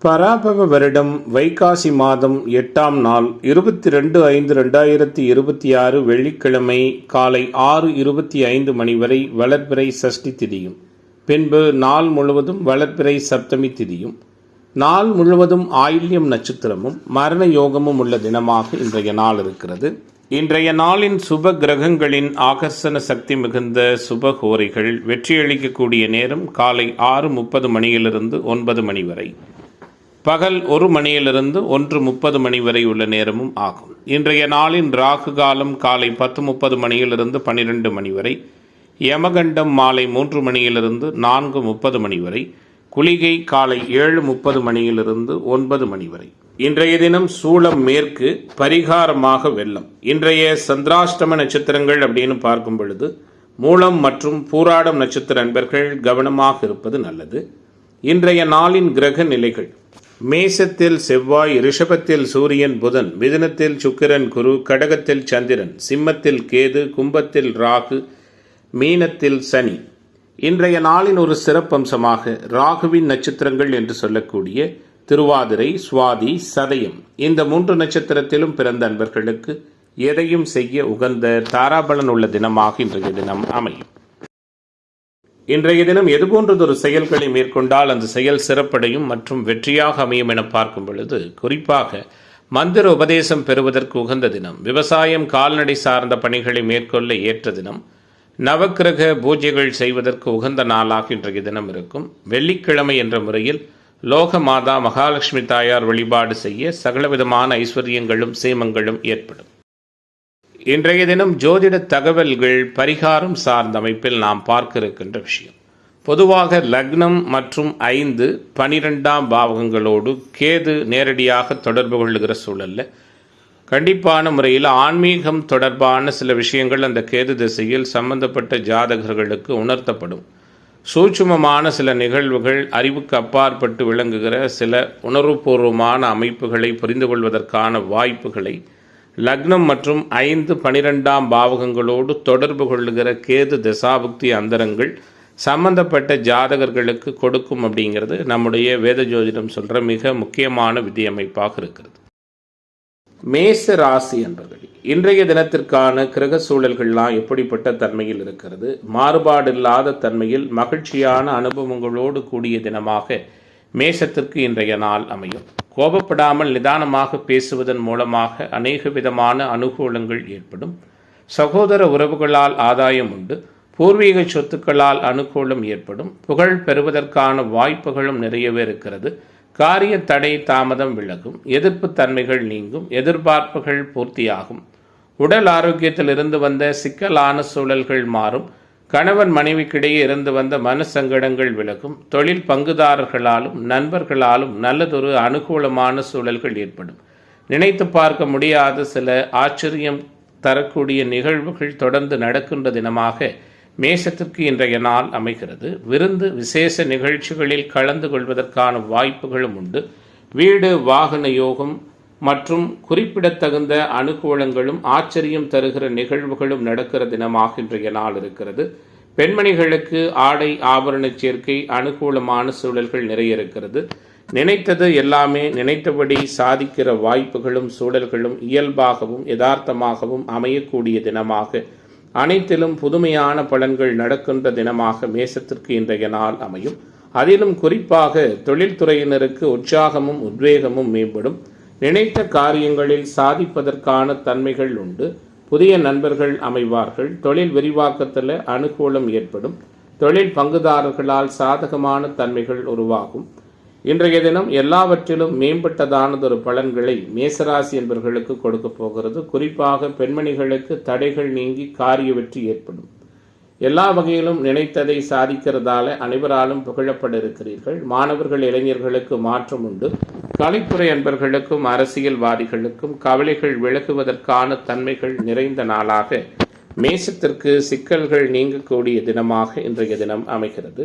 பராபவ வருடம் வைகாசி மாதம் 8ஆம் நாள் 22/5/2026 வெள்ளிக்கிழமை காலை 6:25 மணி வரை வளர்பிறை சஷ்டி திதியும், பின்பு நாள் முழுவதும் வளர்பிறை சப்தமி திதியும், நாள் முழுவதும் ஆயில்யம் நட்சத்திரமும் மரண யோகமும் உள்ள தினமாக இன்றைய நாள் இருக்கிறது. இன்றைய நாளின் சுப கிரகங்களின் ஆகர்ஷண சக்தி மிகுந்த சுபகோரைகள் வெற்றியளிக்கக்கூடிய நேரம் காலை 6:30 மணியிலிருந்து 9 மணி வரை, பகல் 1 மணியிலிருந்து 1:30 மணி வரை உள்ள நேரமும் ஆகும். இன்றைய நாளின் ராகு காலம் காலை 10:30 மணியிலிருந்து 12 மணி வரை, யமகண்டம் மாலை 3 மணியிலிருந்து 4:30 மணி வரை, குளிகை காலை 7:30 மணியிலிருந்து 9 மணி வரை. இன்றைய தினம் சூளம் மேற்கு, பரிகாரமாக வெள்ளம். இன்றைய சந்திராஷ்டம நட்சத்திரங்கள் அப்படின்னு பார்க்கும் பொழுது மூலம் மற்றும் பூராடம் நட்சத்திர அன்பர்கள் கவனமாக இருப்பது நல்லது. இன்றைய நாளின் கிரக நிலைகள்: மேசத்தில் செவ்வாய், ரிஷபத்தில் சூரியன் புதன், மிதுனத்தில் சுக்கிரன் குரு, கடகத்தில் சந்திரன், சிம்மத்தில் கேது, கும்பத்தில் ராகு, மீனத்தில் சனி. இன்றைய நாளின் ஒரு சிறப்பம்சமாக ராகுவின் நட்சத்திரங்கள் என்று சொல்லக்கூடிய திருவாதிரை, சுவாதி, சதயம் இந்த 3 நட்சத்திரத்திலும் பிறந்த அன்பர்களுக்கு எதையும் செய்ய உகந்த தாராபலன் உள்ள தினமாக இன்றைய தினம் அமையும். இன்றைய தினம் எதுபோன்றதொரு செயல்களை மேற்கொண்டால் அந்த செயல் சிறப்படையும் மற்றும் வெற்றியாக அமையும் என பார்க்கும் பொழுது, குறிப்பாக மந்திர உபதேசம் பெறுவதற்கு உகந்த தினம், விவசாயம் கால்நடை சார்ந்த பணிகளை மேற்கொள்ள ஏற்ற தினம், நவக்கிரக பூஜைகள் செய்வதற்கு உகந்த நாளாக இன்றைய தினம் இருக்கும். வெள்ளிக்கிழமை என்ற முறையில் லோக மாதா மகாலட்சுமி தாயார் வழிபாடு செய்ய சகலவிதமான ஐஸ்வர்யங்களும் சேமங்களும் ஏற்படும். இன்றைய தினம் ஜோதிட தகவல்கள் பரிகாரம் சார்ந்த அமைப்பில் நாம் பார்க்க இருக்கின்ற விஷயம், பொதுவாக லக்னம் மற்றும் 5, 12ஆம் பாவகங்களோடு கேது நேரடியாக தொடர்பு கொள்ளுகிற சூழல்ல கண்டிப்பான முறையில் ஆன்மீகம் தொடர்பான சில விஷயங்கள் அந்த கேது திசையில் சம்பந்தப்பட்ட ஜாதகர்களுக்கு உணர்த்தப்படும். சூட்சுமமான சில நிகழ்வுகள், அறிவுக்கு அப்பாற்பட்டு விளங்குகிற சில உணர்வுபூர்வமான அமைப்புகளை புரிந்து கொள்வதற்கான வாய்ப்புகளை லக்னம் மற்றும் 5, 12ஆம் பாவகங்களோடு தொடர்பு கொள்ளுகிற கேது தசாபுக்தி அந்தரங்கள் சம்பந்தப்பட்ட ஜாதகர்களுக்கு கொடுக்கும் அப்படிங்கிறது நம்முடைய வேத ஜோதிடம் சொல்கிற மிக முக்கியமான விதியமைப்பாக இருக்கிறது. மேச ராசி என்பர்கள் இன்றைய தினத்திற்கான கிரக சூழல்கள்லாம் எப்படிப்பட்ட தன்மையில் இருக்கிறது? மாறுபாடில்லாத தன்மையில் மகிழ்ச்சியான அனுபவங்களோடு கூடிய தினமாக மேசத்திற்கு இன்றைய நாள் அமையும். கோபப்படாமல் நிதானமாக பேசுவதன் மூலமாக அநேக விதமான அனுகூலங்கள் ஏற்படும். சகோதர உறவுகளால் ஆதாயம் உண்டு. பூர்வீக சொத்துக்களால் அனுகூலம் ஏற்படும். புகழ் பெறுவதற்கான வாய்ப்புகளும் நிறையவே இருக்கிறது. காரிய தடை தாமதம் விலகும். எதிர்ப்பு தன்மைகள் நீங்கும். எதிர்பார்ப்புகள் பூர்த்தியாகும். உடல் ஆரோக்கியத்தில் இருந்து வந்த சிக்கலான சூழல்கள் மாறும். கணவன் மனைவிக்கிடையே இருந்து வந்த மனசங்கடங்கள் விலகும். தொழில் பங்குதாரர்களாலும் நண்பர்களாலும் நல்லதொரு அனுகூலமான சூழல்கள் ஏற்படும். நினைத்து பார்க்க முடியாத சில ஆச்சரியம் தரக்கூடிய நிகழ்வுகள் தொடர்ந்து நடக்கின்ற தினமாக மேசத்திற்கு இன்றைய நாள் அமைகிறது. விருந்து விசேஷ நிகழ்ச்சிகளில் கலந்து கொள்வதற்கான வாய்ப்புகளும் உண்டு. வீடு வாகன யோகம் மற்றும் குறிப்பிடத்தகுந்த அனுகூலங்களும் ஆச்சரியம் தருகிற நிகழ்வுகளும் நடக்கிற தினமாக இன்றைய நாள் இருக்கிறது. பெண்மணிகளுக்கு ஆடை ஆபரண சேர்க்கை அனுகூலமான சூழல்கள் நிறைய இருக்கிறது. நினைத்தது எல்லாமே நினைத்தபடி சாதிக்கிற வாய்ப்புகளும் சூழல்களும் இயல்பாகவும் யதார்த்தமாகவும் அமையக்கூடிய தினமாக, அனைத்திலும் புதுமையான பலன்கள் நடக்கின்ற தினமாக மேசத்திற்கு இன்றைய நாள் அமையும். அதிலும் குறிப்பாக தொழில்துறையினருக்கு உற்சாகமும் உத்வேகமும் மேம்படும். நினைத்த காரியங்களில் சாதிப்பதற்கான தன்மைகள் உண்டு. புதிய நண்பர்கள் அமைவார்கள். தொழில் விரிவாக்கத்தில் அனுகூலம் ஏற்படும். தொழில் பங்குதாரர்களால் சாதகமான தன்மைகள் உருவாகும். இன்றைய தினம் எல்லாவற்றிலும் மேம்பட்டதானதொரு பலன்களை மேசராசி என்பவர்களுக்கு கொடுக்க போகிறது. குறிப்பாக பெண்மணிகளுக்கு தடைகள் நீங்கி காரிய வெற்றி ஏற்படும். எல்லா வகையிலும் நினைத்ததை சாதிக்கிறதால அனைவராலும் புகழப்பட இருக்கிறீர்கள். மாணவர்கள் இளைஞர்களுக்கு மாற்றம் உண்டு. கலைத்துறை அன்பர்களுக்கும் அரசியல்வாதிகளுக்கும் கவலைகள் விலகுவதற்கான தன்மைகள் நிறைந்த நாளாக மேசத்திற்கு சிக்கல்கள் நீங்கக்கூடிய தினமாக இன்றைய தினம் அமைகிறது.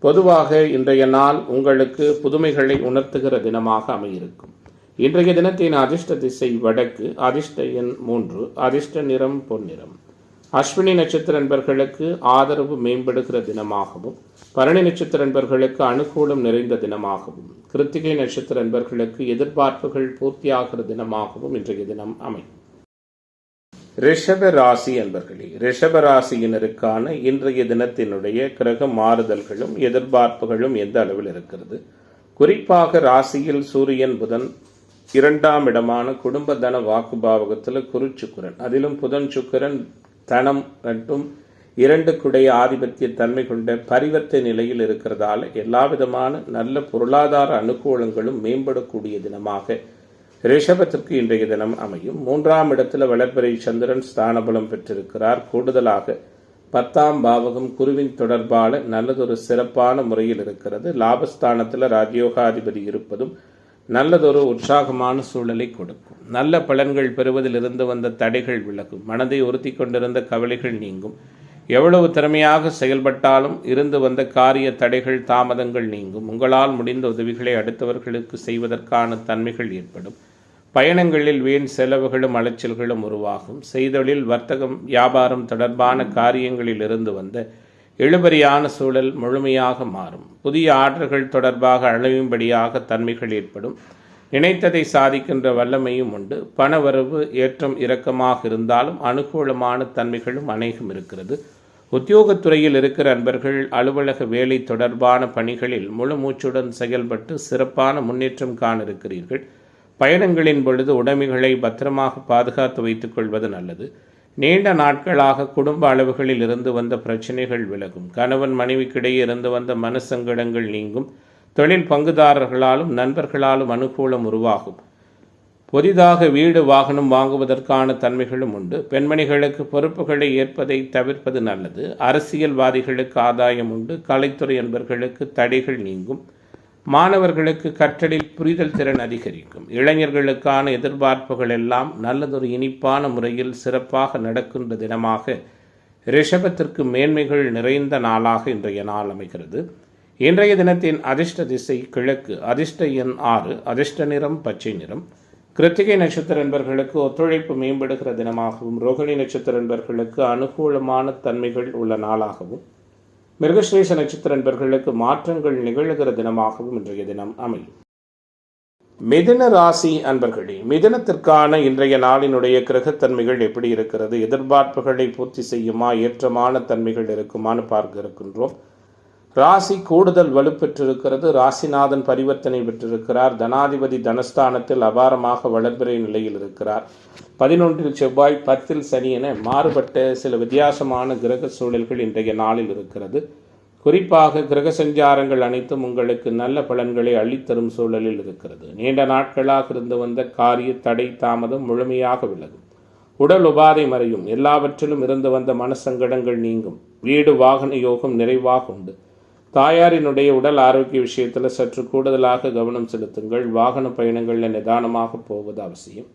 பொதுவாக இன்றைய நாள் உங்களுக்கு புதுமைகளை உணர்த்துகிற தினமாக அமையிருக்கும். இன்றைய தினத்தின் அதிர்ஷ்ட திசை வடக்கு, அதிர்ஷ்ட எண் 3, அதிர்ஷ்ட நிறம் பொன்னிறம், அஸ்வினி நட்சத்திர நண்பர்களுக்கு ஆதரவு மேம்படுகிற தினமாகவும், பரணி நட்சத்திர நண்பர்களுக்கு அனுகூலம் நிறைந்த தினமாகவும், கிருத்திகை நட்சத்திர நண்பர்களுக்கு எதிர்பார்ப்புகள் பூர்த்தியாகிற தினமாகவும் இன்றைய தினம் அமையும். ரிஷப ராசி அன்பர்களே, ரிஷப ராசியினருக்கான இன்றைய தினத்தினுடைய கிரக மாறுதல்களும் எதிர்பார்ப்புகளும் எந்த அளவில் இருக்கிறது? குறிப்பாக ராசியில் சூரியன் புதன் 2ஆம் இடமான குடும்ப தன வாக்குபாவகத்தில் குரு சுக்கிரன், அதிலும் புதன் சுக்கிரன் தனம் மற்றும் 2 ஆதிபத்திய தன்மை கொண்ட பரிவர்த்தனை நிலையில் இருக்கிறதால எல்லா விதமான நல்ல பொருளாதார அனுகூலங்களும் மேம்படக்கூடிய தினமாக ரிஷபத்திற்கு இன்றைய தினம் அமையும். 3ஆம் இடத்துல வளர்பிறை சந்திரன் ஸ்தானபலம் பெற்றிருக்கிறார். கூடுதலாக 10ஆம் பாவகம் குருவின் தொடர்பால நல்லதொரு சிறப்பான முறையில் இருக்கிறது. லாபஸ்தானத்தில் ராஜயோகாதிபதி இருப்பதும் நல்லதொரு உற்சாகமான சூழலை கொடுக்கும். நல்ல பலன்கள் பெறுவதில் இருந்து வந்த தடைகள் விலகும். மனதை உறுத்தி கொண்டிருந்த கவலைகள் நீங்கும். எவ்வளவு திறமையாக செயல்பட்டாலும் இருந்து வந்த காரிய தடைகள் தாமதங்கள் நீங்கும். உங்களால் முடிந்த உதவிகளை அடுத்தவர்களுக்கு செய்வதற்கான தன்மைகள் ஏற்படும். பயணங்களில் வீண் செலவுகளும் அலைச்சல்களும் உருவாகும். செய்தொழில் வர்த்தகம் வியாபாரம் தொடர்பான காரியங்களில் இருந்து வந்த இழுபறியான சூழல் முழுமையாக மாறும். புதிய ஆர்டர்கள் தொடர்பாக அழையும்படியாக தன்மைகள் ஏற்படும். நினைத்ததை சாதிக்கின்ற வல்லமையும் உண்டு. பணவரவு ஏற்றம் இறக்கமாக இருந்தாலும் அனுகூலமான தன்மைகளும் அநேகம் இருக்கிறது. உத்தியோகத்துறையில் இருக்கிற அன்பர்கள் அலுவலக வேலை தொடர்பான பணிகளில் முழு மூச்சுடன் செயல்பட்டு சிறப்பான முன்னேற்றம் காண இருக்கிறீர்கள். பயணங்களின் பொழுது உடைமைகளை பத்திரமாக பாதுகாத்து வைத்துக் கொள்வது நல்லது. நீண்ட நாட்களாக குடும்ப அளவுகளில் இருந்து வந்த பிரச்சனைகள் விலகும். கணவன் மனைவிக்கிடையே இருந்து வந்த மனசங்கடங்கள் நீங்கும். தொழில் பங்குதாரர்களாலும் நண்பர்களாலும் அனுகூலம் உருவாகும். புதிதாக வீடு வாகனம் வாங்குவதற்கான தன்மைகளும் உண்டு. பெண்மணிகளுக்கு பொறுப்புகளை ஏற்பதை தவிர்ப்பது நல்லது. அரசியல்வாதிகளுக்கு ஆதாயம் உண்டு. கலைத்துறை அன்பர்களுக்கு தடைகள் நீங்கும். மாணவர்களுக்கு கற்றலில் புரிதல் திறன் அதிகரிக்கும். இளைஞர்களுக்கான எதிர்பார்ப்புகள் எல்லாம் நல்லதொரு இனிப்பான முறையில் சிறப்பாக நடக்கின்ற தினமாக ரிஷபத்திற்கு மேன்மைகள் நிறைந்த நாளாக இன்றைய நாள் அமைகிறது. இன்றைய தினத்தின் அதிர்ஷ்ட திசை கிழக்கு. அதிர்ஷ்ட எண் 6. அதிர்ஷ்ட நிறம் பச்சை நிறம். கிருத்திகை நட்சத்திர நண்பர்களுக்கு ஒத்துழைப்பு மேம்படுகிற தினமாகவும், ரோகிணி நட்சத்திர நண்பர்களுக்கு அனுகூலமான தன்மைகள் உள்ள நாளாகவும், மிருகஸ்ரீஷ நட்சத்திர நண்பர்களுக்கு மாற்றங்கள் நிகழ்கிற தினமாகவும் இன்றைய தினம் அமையும். மிதுன ராசி அன்பர்களே, மிதுனத்திற்கான இன்றைய நாளினுடைய கிரகத்தன்மைகள் எப்படி இருக்கிறது? எதிர்பார்ப்புகளை பூர்த்தி செய்யுமா? ஏற்றமான தன்மைகள் இருக்குமான்னு பார்க்க இருக்கின்றோம். ராசி கூடுதல் வலுப்பெற்றிருக்கிறது. ராசிநாதன் பரிவர்த்தனை பெற்றிருக்கிறார். தனாதிபதி தனஸ்தானத்தில் அபாரமாக வளர்பிறை நிலையில் இருக்கிறார். 11 செவ்வாய் 10 சனி என மாறுபட்ட சில வித்தியாசமான கிரக சூழல்கள் இன்றைய நாளில் இருக்கிறது. குறிப்பாக கிரக சஞ்சாரங்கள் அனைத்தும் உங்களுக்கு நல்ல பலன்களை அள்ளித்தரும் சூழலில் இருக்கிறது. நீண்ட நாட்களாக இருந்து வந்த காரிய தடை தாமதம் முழுமையாக விலகும். உடல் உபாதை மறையும். எல்லாவற்றிலும் இருந்து வந்த மனசங்கடங்கள் நீங்கும். வீடு வாகன யோகம் நிறைவாக உண்டு. தாயாரினுடைய உடல் ஆரோக்கிய விஷயத்தில் சற்று கூடுதலாக கவனம் செலுத்துங்கள். வாகன பயணங்களில் நிதானமாக போவது அவசியம்.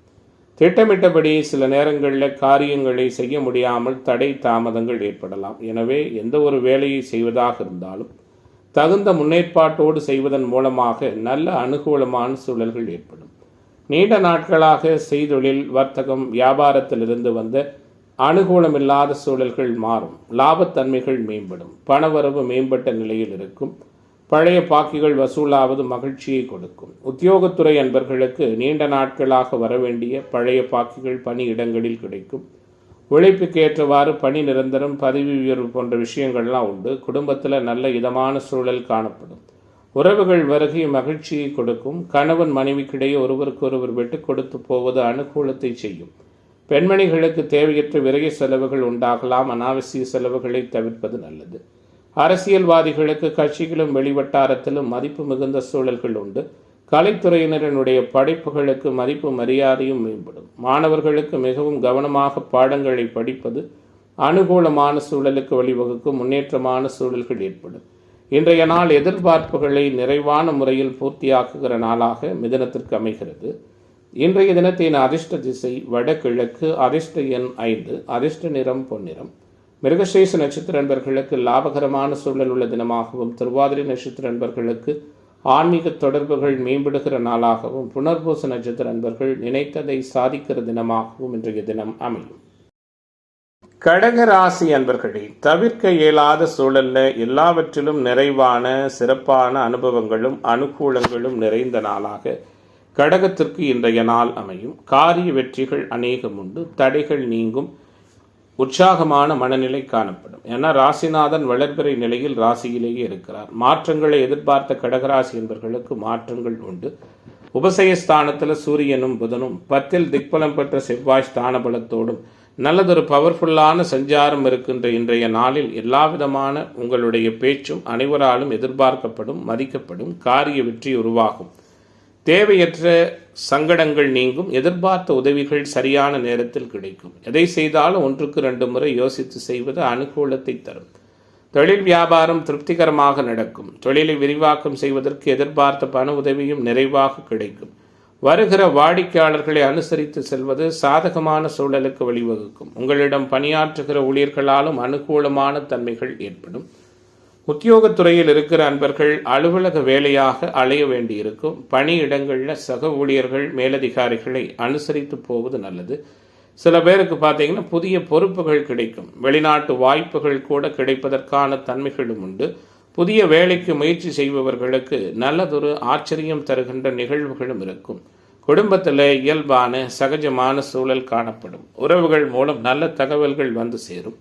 திட்டமிட்டபடி சில நேரங்களில் காரியங்களை செய்ய முடியாமல் தடை தாமதங்கள் ஏற்படலாம். எனவே எந்த ஒரு வேலையை செய்வதாக இருந்தாலும் தகுந்த முன்னேற்பாட்டோடு செய்வதன் மூலமாக நல்ல அனுகூலமான சூழல்கள் ஏற்படும். நீண்ட நாட்களாக செய்தொழில் வர்த்தகம் வியாபாரத்திலிருந்து வந்த அனுகூலமில்லாத சூழல்கள் மாறும். லாபத்தன்மைகள் மேம்படும். பணவரவு மேம்பட்ட நிலையில் இருக்கும். பழைய பாக்கிகள் வசூலாவது மகிழ்ச்சியை கொடுக்கும். உத்தியோகத்துறை அன்பர்களுக்கு நீண்ட நாட்களாக வரவேண்டிய பழைய பாக்கிகள் பணியிடங்களில் கிடைக்கும். உழைப்புக்கு ஏற்றவாறு பணி நிரந்தரம், பதவி உயர்வு போன்ற விஷயங்கள்லாம் உண்டு. குடும்பத்தில் நல்ல இதமான சூழல் காணப்படும். உறவுகள் வருகை மகிழ்ச்சியை கொடுக்கும். கணவன் மனைவிக்கிடையே ஒருவருக்கொருவர் விட்டு கொடுத்து போவது அனுகூலத்தை செய்யும். பெண்மணிகளுக்கு தேவையற்ற விரைய செலவுகள் உண்டாகலாம். அனாவசிய செலவுகளை தவிர்ப்பது நல்லது. அரசியல்வாதிகளுக்கு கட்சிகளும் வெளிவட்டாரத்திலும் மதிப்பு மிகுந்த சூழல்கள் உண்டு. கலைத்துறையினரினுடைய படைப்புகளுக்கு மதிப்பு மரியாதையும் மேம்படும். மாணவர்களுக்கு மிகவும் கவனமாக பாடங்களை படிப்பது அனுகூலமான சூழலுக்கு வழிவகுக்கும். முன்னேற்றமான சூழல்கள் ஏற்படும். இன்றைய நாள் எதிர்பார்ப்புகளை நிறைவான முறையில் பூர்த்தியாக்குகிற நாளாக மிதுனத்திற்கு அமைகிறது. இன்றைய தினத்தின் அதிர்ஷ்ட திசை வடகிழக்கு. அதிர்ஷ்ட எண் 5. அதிர்ஷ்ட நிறம் பொன்னிறம். மிருகசீரிஷ நட்சத்திர நண்பர்களுக்கு லாபகரமான சூழல் உள்ள தினமாகவும், திருவாதிரை நட்சத்திர நண்பர்களுக்கு ஆன்மீக தொடர்புகள் மேம்படுகிற நாளாகவும், புனர்பூச நட்சத்திர நண்பர்கள் நினைத்ததை சாதிக்கிற தினமாகவும் இன்றைய தினம் அமையும். கடக ராசி அன்பர்களே, தவிர்க்க இயலாத சூழல்ல எல்லாவற்றிலும் நிறைவான சிறப்பான அனுபவங்களும் அனுகூலங்களும் நிறைந்த நாளாக கடகத்திற்கு இன்றைய நாள் அமையும். காரிய வெற்றிகள் அநேகம் உண்டு, தடைகள் நீங்கும், உற்சாகமான மனநிலை காணப்படும். ஏன்னா ராசிநாதன் வளர்பிறை நிலையில் ராசியிலேயே இருக்கிறார். மாற்றங்களை எதிர்பார்த்த கடகராசி என்பவர்களுக்கு மாற்றங்கள் உண்டு. உபசயஸ்தானத்தில் சூரியனும் புதனும் 10 திக்பலம் பெற்ற செவ்வாய் ஸ்தான பலத்தோடும் நல்லதொரு பவர்ஃபுல்லான சஞ்சாரம் இருக்கின்ற இன்றைய நாளில் எல்லாவிதமான உங்களுடைய பேச்சும் அனைவராலும் எதிர்பார்க்கப்படும், மதிக்கப்படும். காரிய வெற்றி உருவாகும். தேவையற்ற சங்கடங்கள் நீங்கும். எதிர்பார்த்த உதவிகள் சரியான நேரத்தில் கிடைக்கும். எதை செய்தாலும் 1க்கு 2 முறை யோசித்து செய்வது அனுகூலத்தை தரும். தொழில் வியாபாரம் திருப்திகரமாக நடக்கும். தொழிலை விரிவாக்கம் செய்வதற்கு எதிர்பார்த்த பண உதவியும் நிறைவாக கிடைக்கும். வருகிற வாடிக்கையாளர்களை அனுசரித்து செல்வது சாதகமான சூழலுக்கு வழிவகுக்கும். உங்களிடம் பணியாற்றுகிற ஊழியர்களாலும் அனுகூலமான தன்மைகள் ஏற்படும். உத்தியோகத்துறையில் இருக்கிற அன்பர்கள் அலுவலக வேலையாக அலைய வேண்டியிருக்கும். பணியிடங்களில் சக ஊழியர்கள் மேலதிகாரிகளை அனுசரித்து போவது நல்லது. சில பேருக்கு பார்த்தீங்கன்னா புதிய பொறுப்புகள் கிடைக்கும். வெளிநாட்டு வாய்ப்புகள் கூட கிடைப்பதற்கான தன்மைகளும் உண்டு. புதிய வேலைக்கு முயற்சி செய்பவர்களுக்கு நல்லதொரு ஆச்சரியம் தருகின்ற நிகழ்வுகளும் இருக்கும். குடும்பத்தில் இயல்பான சகஜமான சூழல் காணப்படும். உறவுகள் மூலம் நல்ல தகவல்கள் வந்து சேரும்.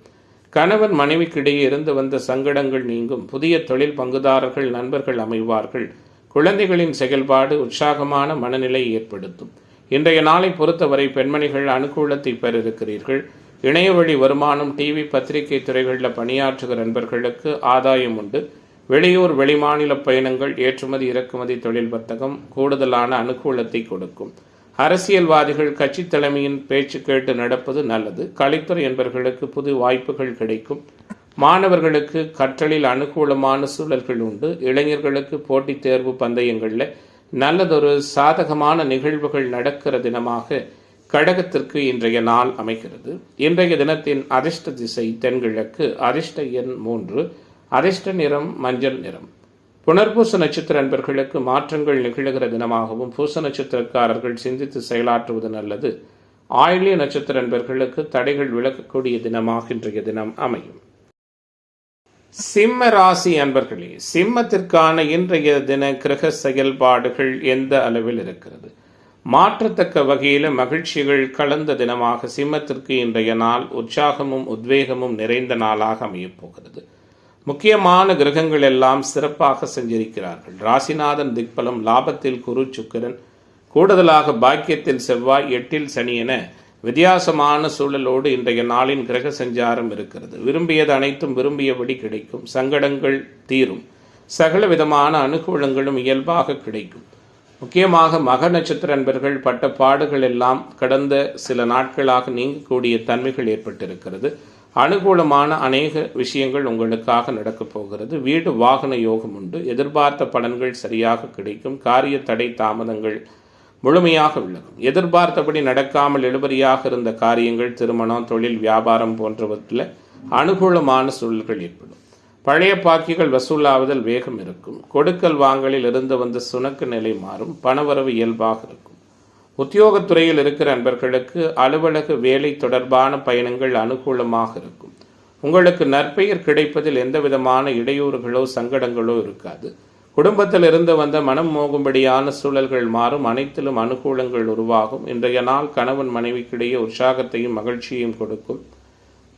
கணவன் மனைவிக்கிடையே இருந்து வந்த சங்கடங்கள் நீங்கும். புதிய தொழில் பங்குதாரர்கள் நண்பர்கள் அமைவார்கள். குழந்தைகளின் செயல்பாடு உற்சாகமான மனநிலை ஏற்படுத்தும். இன்றைய நாளை பொறுத்தவரை பெண்மணிகள் அனுகூலத்தை பெற இருக்கிறீர்கள். இணையவழி வருமானம், டிவி பத்திரிகை துறைகளில் பணியாற்றுகிற நண்பர்களுக்கு ஆதாயம் உண்டு. வெளியூர் வெளிமாநில பயணங்கள், ஏற்றுமதி இறக்குமதி தொழில் வர்த்தகம் கூடுதலான அனுகூலத்தை கொடுக்கும். அரசியல்வாதிகள் கட்சி தலைமையின் பேச்சு கேட்டு நடப்பது நல்லது. கலைத்துறை என்பவர்களுக்கு புது வாய்ப்புகள் கிடைக்கும். மாணவர்களுக்கு கற்றலில் அனுகூலமான சூழல்கள் உண்டு. இளைஞர்களுக்கு போட்டித் தேர்வு பந்தயங்களில் நல்லதொரு சாதகமான நிகழ்வுகள் நடக்கிற தினமாக கடகத்திற்கு இன்றைய நாள் அமைகிறது. இன்றைய தினத்தின் அதிர்ஷ்ட திசை தென்கிழக்கு. அதிர்ஷ்ட எண் 3. அதிர்ஷ்ட நிறம் மஞ்சள் நிறம். புனர்பூச நட்சத்திர அன்பர்களுக்கு மாற்றங்கள் நிகழ்கிற தினமாகவும் பூச நட்சத்திரக்காரர்கள் சிந்தித்து செயலாற்றுவது நல்லது. ஆயில்ய நட்சத்திர அன்பர்களுக்கு தடைகள் விலகக்கூடிய தினமாக இன்றைய தினம் அமையும். சிம்ம ராசி அன்பர்களே, சிம்மத்திற்கான இன்றைய தின கிரக செயல்பாடுகள் எந்த அளவில் இருக்கிறது? மாற்றத்தக்க வகையில் மகிழ்ச்சிகள் கலந்த தினமாக சிம்மத்திற்கு இன்றைய நாள் உற்சாகமும் உத்வேகமும் நிறைந்த நாளாக அமையப் போகிறது. முக்கியமான கிரகங்கள் எல்லாம் சிறப்பாக சஞ்சரிக்கிறார்கள். ராசிநாதன் திக்பலம், லாபத்தில் குரு சுக்கிரன், கூடுதலாக பாக்கியத்தில் செவ்வாய், 8ல் சனி என வித்தியாசமான சூழலோடு இன்றைய நாளின் கிரக சஞ்சாரம் இருக்கிறது. விரும்பியது அனைத்தும் விரும்பியபடி கிடைக்கும். சங்கடங்கள் தீரும். சகல விதமான அனுகூலங்களும் இயல்பாக கிடைக்கும். முக்கியமாக மக நட்சத்திர அன்பர்கள் பட்ட பாடுகள் எல்லாம் கடந்த சில நாட்களாக நீங்கக்கூடிய தன்மைகள் ஏற்பட்டிருக்கிறது. அனுகூலமான அநேக விஷயங்கள் உங்களுக்காக நடக்கப் போகிறது. வீடு வாகன யோகம் உண்டு. எதிர்பார்த்த பலன்கள் சரியாக கிடைக்கும். காரிய தடை தாமதங்கள் முழுமையாக விலகும். எதிர்பார்த்தபடி நடக்காமல் இழுபறியாக இருந்த காரியங்கள், திருமணம், தொழில், வியாபாரம் போன்றவற்றில் அனுகூலமான சூழல்கள் ஏற்படும். பழைய பாக்கிகள் வசூலாவதில் வேகம் இருக்கும். கொடுக்கல் வாங்கலில் இருந்து வந்த சுணக்கு நிலை மாறும். பணவரவு இயல்பாக இருக்கும். உத்தியோகத்துறையில் இருக்கிற அன்பர்களுக்கு அலுவலக வேலை தொடர்பான பயணங்கள் அனுகூலமாக இருக்கும். உங்களுக்கு நற்பெயர் கிடைப்பதில் எந்த விதமான இடையூறுகளோ சங்கடங்களோ இருக்காது. குடும்பத்தில் இருந்து வந்த மனம் மோகும்படியான சூழல்கள் மாறும். அனைத்திலும் அனுகூலங்கள் உருவாகும். இன்றைய நாள் கணவன் மனைவிக்கிடையே உற்சாகத்தையும் மகிழ்ச்சியையும் கொடுக்கும்.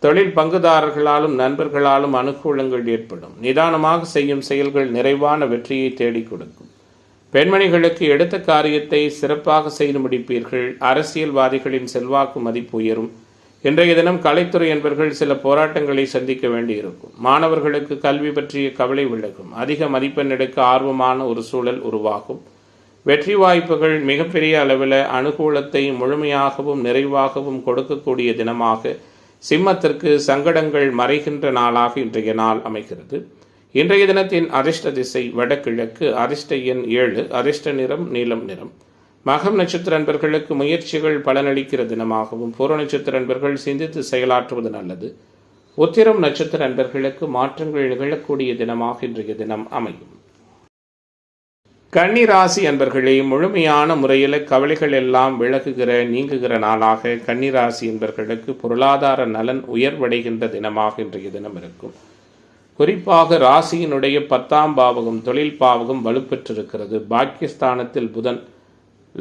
தொழில் பங்குதாரர்களாலும் நண்பர்களாலும் அனுகூலங்கள் ஏற்படும். நிதானமாக செய்யும் செயல்கள் நிறைவான வெற்றியை தேடிக் கொடுக்கும். பெண்மணிகளுக்கு எடுத்த காரியத்தை சிறப்பாக செய்து முடிப்பீர்கள். அரசியல்வாதிகளின் செல்வாக்கு மதிப்பு உயரும். இன்றைய தினம் கலைத்துறை என்பவர்கள் சில போராட்டங்களை சந்திக்க வேண்டியிருக்கும். மாணவர்களுக்கு கல்வி பற்றிய கவலை விலகும். அதிக மதிப்பெண் எடுக்க ஆர்வமான ஒரு சூழல் உருவாகும். வெற்றி வாய்ப்புகள் மிகப்பெரிய அளவில் அனுகூலத்தை முழுமையாகவும் நிறைவாகவும் கொடுக்கக்கூடிய தினமாக சிம்மத்திற்கு சங்கடங்கள் மறைகின்ற நாளாக இன்றைய நாள் அமைகிறது. இன்றைய தினத்தின் அதிர்ஷ்ட திசை வடகிழக்கு. அதிர்ஷ்ட எண் 7. அதிர்ஷ்ட நிறம் நீலம் நிறம். மகம் நட்சத்திர அன்பர்களுக்கு முயற்சிகள் பலனளிக்கிற தினமாகவும் பூர நட்சத்திர அன்பர்கள் சிந்தித்து செயலாற்றுவது நல்லது. உத்திரம் நட்சத்திர அன்பர்களுக்கு மாற்றங்கள் நிகழக்கூடிய தினமாக இன்றைய தினம் அமையும். கன்னி ராசி அன்பர்களே, முழுமையான முறையில் கவலைகள் எல்லாம் நீங்குகிற நாளாக கன்னி ராசி என்பர்களுக்கு பொருளாதார நலன் உயர்வடைகின்ற தினமாக இன்றைய தினம் இருக்கும். குறிப்பாக ராசியினுடைய 10ஆம் பாவகம் தொழில் பாவகம் வலுப்பெற்றிருக்கிறது. பாக்கியஸ்தானத்தில் புதன்,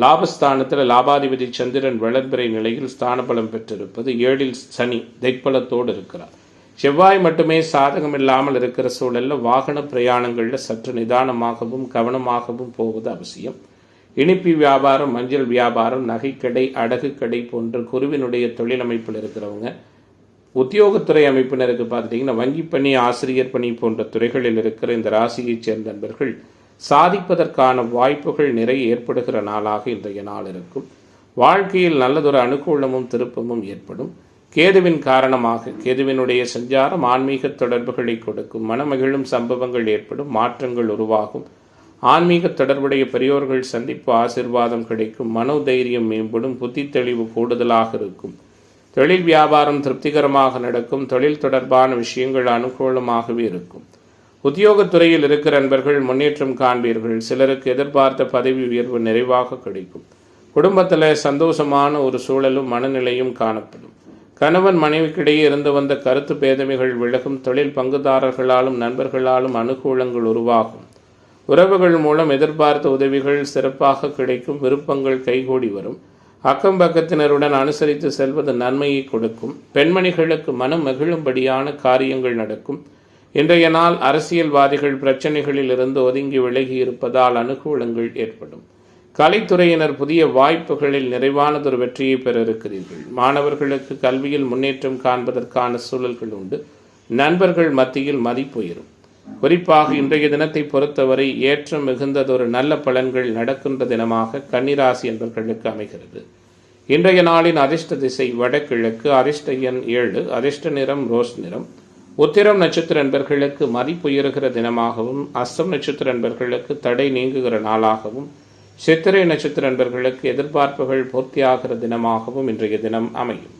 லாபஸ்தானத்தில் லாபாதிபதி சந்திரன் வளர்பிறை நிலையில் ஸ்தானபலம் பெற்றிருப்பது. 7ல் சனி தைப்பலத்தோடு இருக்கிறார். செவ்வாய் மட்டுமே சாதகம் இல்லாமல் இருக்கிற சூழலில் வாகன பிரயாணங்களில் சற்று நிதானமாகவும் கவனமாகவும் போவது அவசியம். இனிப்பி வியாபாரம், மஞ்சள் வியாபாரம், நகைக்கடை, அடகு கடை போன்ற குருவினுடைய தொழில் அமைப்பில் இருக்கிறவங்க, உத்தியோகத்துறை அமைப்பினருக்கு பார்த்துட்டிங்கன்னா வங்கி பணி, ஆசிரியர் பணி போன்ற துறைகளில் இருக்கிற இந்த ராசியைச் சேர்ந்த நண்பர்கள் சாதிப்பதற்கான வாய்ப்புகள் நிறைய ஏற்படுகிற நாளாக இன்றைய நாள் இருக்கும். வாழ்க்கையில் நல்லதொரு அனுகூலமும் திருப்பமும் ஏற்படும். கேதுவின் காரணமாக கேதுவினுடைய சஞ்சாரம் ஆன்மீக தொடர்புகளை கொடுக்கும். மனமகிழும் சம்பவங்கள் ஏற்படும், மாற்றங்கள் உருவாகும். ஆன்மீக தொடர்புடைய பெரியோர்கள் சந்திப்பு, ஆசிர்வாதம் கிடைக்கும். மனோதைரியம் மேம்படும், புத்தி தெளிவு கூடுதலாக இருக்கும். தொழில் வியாபாரம் திருப்திகரமாக நடக்கும். தொழில் தொடர்பான விஷயங்கள் அனுகூலமாகவே இருக்கும். உத்தியோகத்துறையில் இருக்கிற நண்பர்கள் முன்னேற்றம் காண்பீர்கள். சிலருக்கு எதிர்பார்த்த பதவி உயர்வு நிறைவாக கிடைக்கும். குடும்பத்தில் சந்தோஷமான ஒரு சூழலும் மனநிலையும் காணப்படும். கணவன் மனைவிக்கிடையே இருந்து வந்த கருத்து பேதமைகள் விலகும். தொழில் பங்குதாரர்களாலும் நண்பர்களாலும் அனுகூலங்கள் உருவாகும். உறவுகள் மூலம் எதிர்பார்த்த உதவிகள் சிறப்பாக கிடைக்கும். விருப்பங்கள் கைகூடி வரும். அக்கம் பக்கத்தினருடன் அனுசரித்து செல்வது நன்மையை கொடுக்கும். பெண்மணிகளுக்கு மனம் மகிழும்படியான காரியங்கள் நடக்கும். இன்றைய நாள் அரசியல்வாதிகள் பிரச்சனைகளில் இருந்து ஒதுங்கி விலகி இருப்பதால் அனுகூலங்கள் ஏற்படும். கலைத்துறையினர் புதிய வாய்ப்புகளில் நிறைவானதொரு வெற்றியை பெற இருக்கிறீர்கள். மாணவர்களுக்கு கல்வியில் முன்னேற்றம் காண்பதற்கான சூழல்கள் உண்டு. நண்பர்கள் மத்தியில் மதிப்பு உயரும். குறிப்பாக இன்றைய தினத்தை பொறுத்தவரை ஏற்றம் மிகுந்ததொரு நல்ல பலன்கள் நடக்கின்ற தினமாக கன்னிராசி என்பவர்களுக்கு அமைகிறது. இன்றைய நாளின் அதிர்ஷ்ட திசை வடகிழக்கு. அதிர்ஷ்ட எண் 7. அதிர்ஷ்ட நிறம் ரோஸ் நிறம். உத்திரம் நட்சத்திர என்பர்களுக்கு மதிப்புயருகிற தினமாகவும், அஸ்தம் நட்சத்திர என்பர்களுக்கு தடை நீங்குகிற நாளாகவும், சித்திரை நட்சத்திர நண்பர்களுக்கு எதிர்பார்ப்புகள் பூர்த்தியாகிற தினமாகவும் இன்றைய தினம் அமையும்.